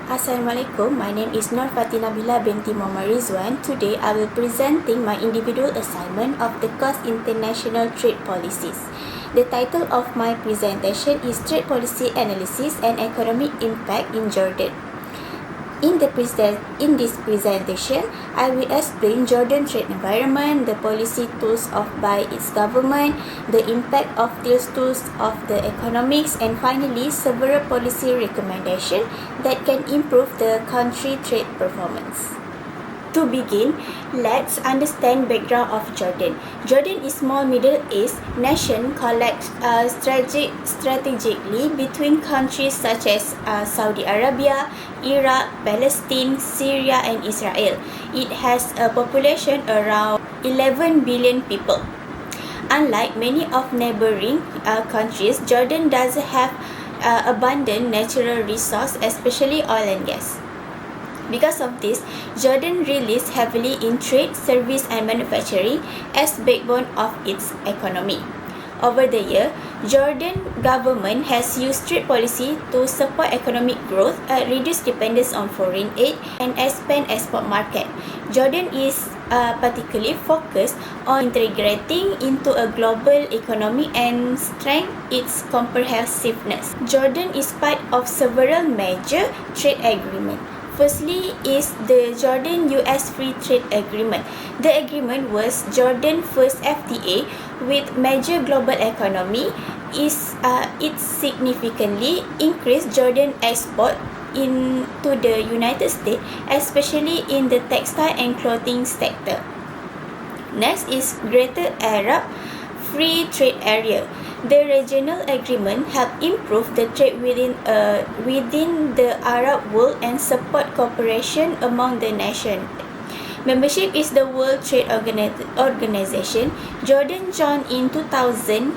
Assalamualaikum, my name is Nur Fatina Bila binti Muhammad Rizwan. Today I will presenting my individual assignment of the course International Trade Policies. The title of my presentation is Trade Policy Analysis and Economic Impact in Jordan. In this presentation, I will explain Jordan trade environment, the policy tools of by its government, the impact of these tools of the economics, and finally several policy recommendations that can improve the country trade performance. To begin, let's understand background of Jordan. Jordan is small Middle East nation collects strategically between countries such as Saudi Arabia, Iraq, Palestine, Syria, and Israel. It has a population around 11 billion people. Unlike many of neighboring countries, Jordan doesn't have abundant natural resource, especially oil and gas. Because of this, Jordan relies heavily in trade, service, and manufacturing as backbone of its economy. Over the year, Jordan government has used trade policy to support economic growth, reduce dependence on foreign aid, and expand export market. Jordan is particularly focused on integrating into a global economy and strengthen its comprehensiveness. Jordan is part of several major trade agreements. Firstly is the Jordan-US Free Trade Agreement. The agreement was Jordan's first FTA with major global economy. It significantly increased Jordan export into the United States, especially in the textile and clothing sector. Next is Greater Arab Free Trade Area. The regional agreement helped improve the trade within the Arab world and support cooperation among the nations. Membership is the World Trade Organization. Jordan joined in 2000,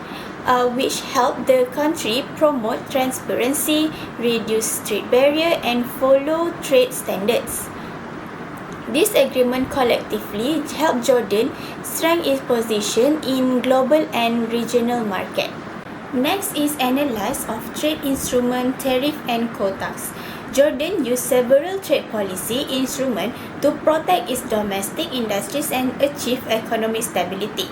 which helped the country promote transparency, reduce trade barrier, and follow trade standards. This agreement collectively helped Jordan strengthen its position in global and regional market. Next is analysis of trade instrument, tariff, and quotas. Jordan used several trade policy instruments to protect its domestic industries and achieve economic stability.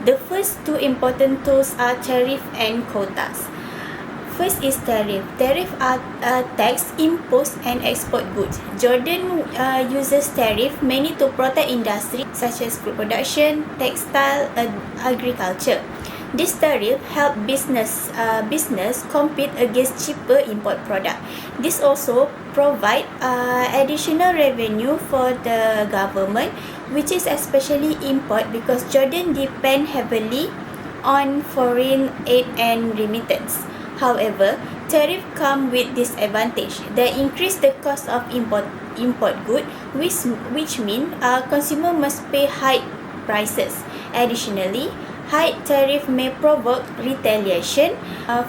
The first two important tools are tariff and quotas. First is tariff. Tariff are tax imposed on export goods. Jordan uses tariff mainly to protect industry such as food production, textile, and agriculture. This tariff help business compete against cheaper import product. This also provide additional revenue for the government, which is especially important because Jordan depend heavily on foreign aid and remittance. However, tariff come with disadvantage. They increase the cost of import good, which mean consumer must pay high prices. Additionally, high tariff may provoke retaliation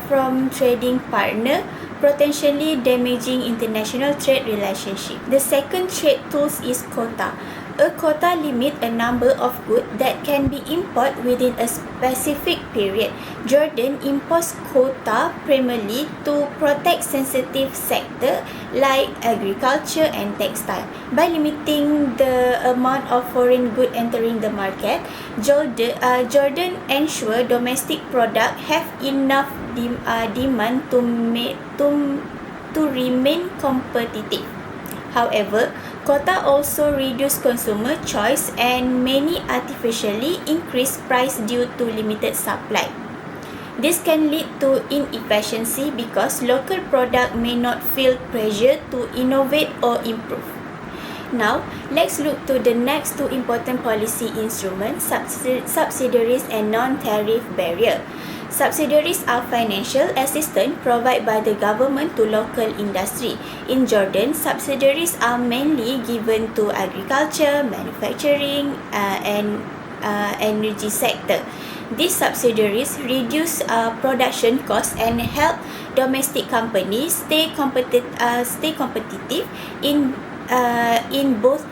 from trading partner, potentially damaging international trade relationship. The second trade tools is quota. A quota limit a number of goods that can be imported within a specific period. Jordan imposed quota primarily to protect sensitive sectors like agriculture and textile. By limiting the amount of foreign goods entering the market, Jordan ensure domestic products have enough demand to remain competitive. However, quota also reduce consumer choice and many artificially increase price due to limited supply. This can lead to inefficiency because local product may not feel pressure to innovate or improve. Now, let's look to the next two important policy instruments, subsidiaries and non-tariff barrier. Subsidiaries are financial assistance provided by the government to local industry. In Jordan, subsidiaries are mainly given to agriculture, manufacturing, and energy sector. These subsidiaries reduce production costs and help domestic companies stay competitive in both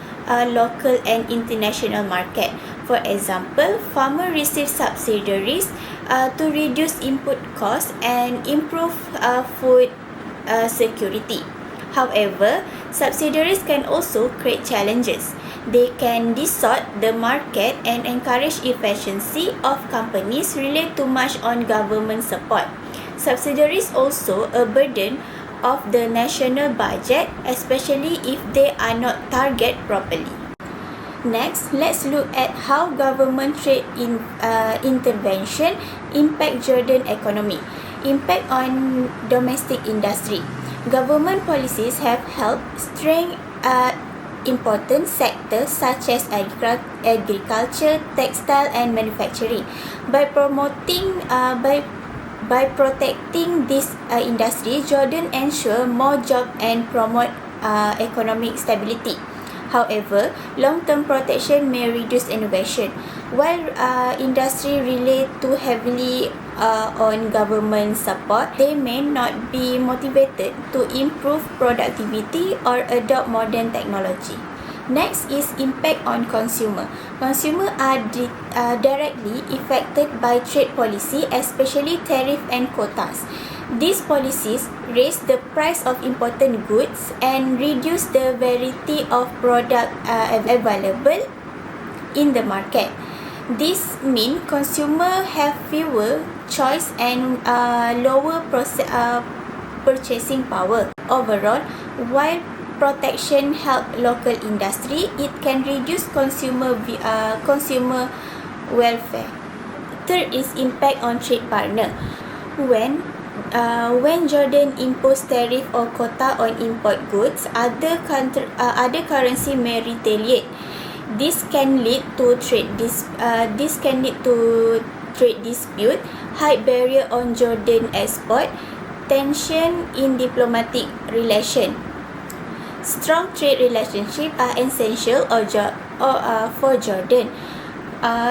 local and international market. For example, farmers receive subsidies to reduce input costs and improve food security. However, subsidiaries can also create challenges. They can distort the market and encourage efficiency of companies rely too much on government support. Subsidiaries also a burden of the national budget, especially if they are not targeted properly. Next, let's look at how government trade intervention impact Jordan economy. Impact on domestic industry. Government policies have helped strengthen important sectors such as agriculture, textile, and manufacturing. By protecting this industry, Jordan ensure more jobs and promote economic stability. However, long-term protection may reduce innovation. While industry rely too heavily on government support, they may not be motivated to improve productivity or adopt modern technology. Next is impact on consumer. Consumers are directly affected by trade policy, especially tariff and quotas. These policies raise the price of important goods and reduce the variety of products available in the market. This means consumers have fewer choice and lower purchasing power. Overall, while protection help local industry, it can reduce consumer welfare. Third is impact on trade partner. When Jordan impose tariff or quota on import goods, other currency may retaliate. This can lead to trade dispute, high barrier on Jordan export, tension in diplomatic relation. Strong trade relationships are essential for Jordan.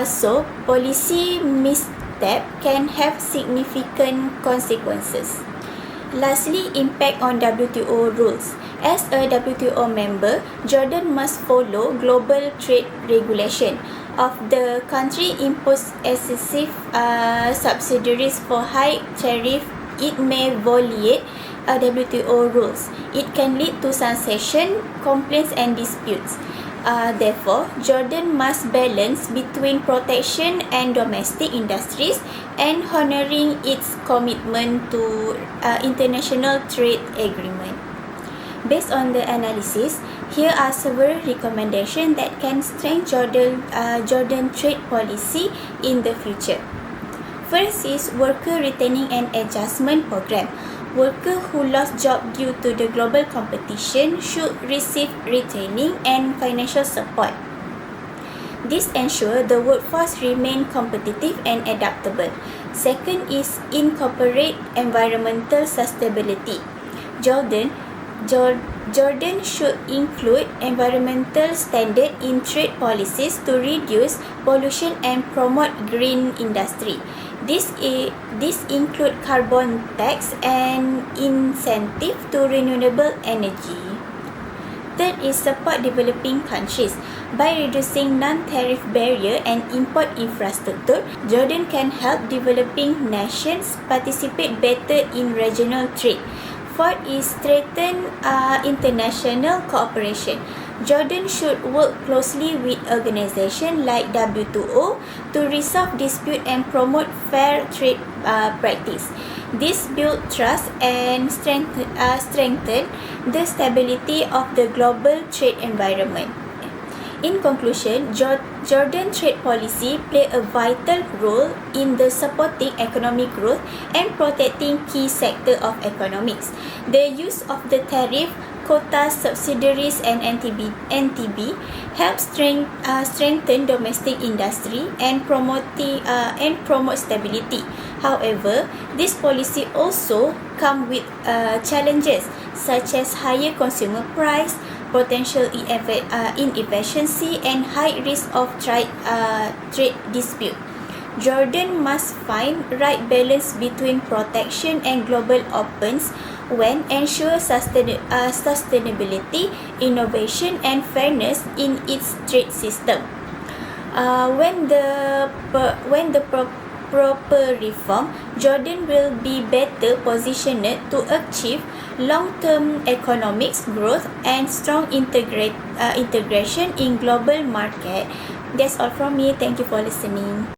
So policy misstep can have significant consequences. Lastly, impact on WTO rules. As a WTO member, Jordan must follow global trade regulation. If the country impose excessive subsidies for high tariff, it may violate WTO rules. It can lead to sanction, complaints, and disputes. Therefore, Jordan must balance between protection and domestic industries and honoring its commitment to international trade agreement. Based on the analysis, here are several recommendations that can strengthen Jordan trade policy in the future. First is worker retaining and adjustment program. Workers who lost jobs due to the global competition should receive retraining and financial support. This ensures the workforce remain competitive and adaptable. Second is incorporate environmental sustainability. Jordan should include environmental standards in trade policies to reduce pollution and promote green industry. This include carbon tax and incentive to renewable energy. Third is support developing countries. By reducing non-tariff barrier and import infrastructure, Jordan can help developing nations participate better in regional trade. Fourth is strengthen international cooperation. Jordan should work closely with organizations like WTO to resolve disputes and promote fair trade practice. This builds trust and strengthen the stability of the global trade environment. In conclusion, Jordan trade policy play a vital role in the supporting economic growth and protecting key sector of economics. The use of the tariff, quotas, subsidies, and NTB helps strengthen domestic industry and promote stability. However, this policy also come with challenges such as higher consumer price, potential inefficiency, and high risk of trade dispute. Jordan must find right balance between protection and global opens when ensure sustainability, innovation, and fairness in its trade system. When the proper reform, Jordan will be better positioned to achieve long-term economics growth, and strong integration in global market. That's all from me. Thank you for listening.